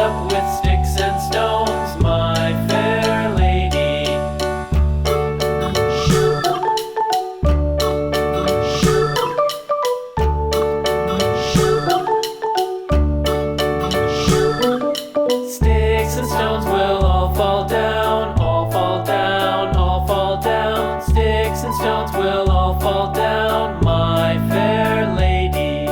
up with sticks and stones, my fair lady. Sticks and stones will all fall down, all fall down, all fall down. Sticks and stones will all fall down, my fair lady.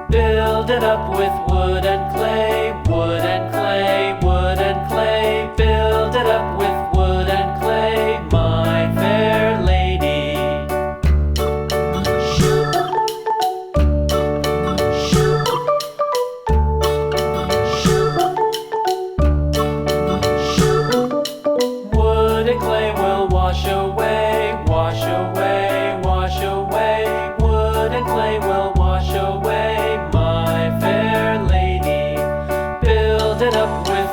Build it up with wood and clay, wood and clay, wood and clay. Build it up with wood and clay, my fair lady. Wood and clay will wash away, wash away, wash away. Wood and clay will wash away, my fair lady. Build it up with